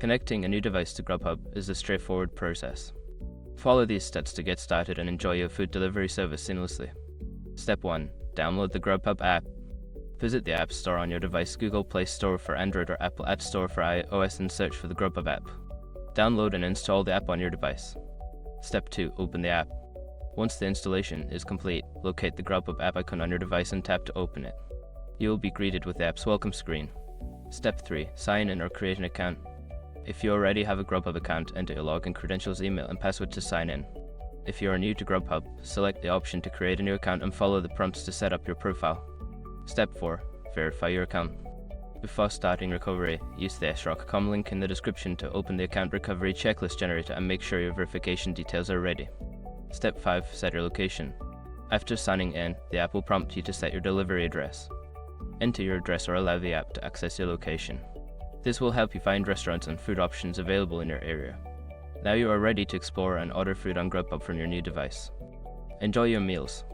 Connecting a new device to Grubhub is a straightforward process. Follow these steps to get started and enjoy your food delivery service seamlessly. Step 1. Download the Grubhub app. Visit the App Store on your device, Google Play Store for Android or Apple App Store for iOS, and search for the Grubhub app. Download and install the app on your device. Step 2. Open the app. Once the installation is complete, locate the Grubhub app icon on your device and tap to open it. You will be greeted with the app's welcome screen. Step 3. Sign in or create an account. If you already have a Grubhub account, enter your login credentials, email, and password to sign in. If you are new to Grubhub, select the option to create a new account and follow the prompts to set up your profile. Step 4. Verify your account. Before starting recovery, use the srock.com link in the description to open the account recovery checklist generator and make sure your verification details are ready. Step 5. Set your location. After signing in, the app will prompt you to set your delivery address. Enter your address or allow the app to access your location. This will help you find restaurants and food options available in your area. Now you are ready to explore and order food on Grubhub from your new device. Enjoy your meals.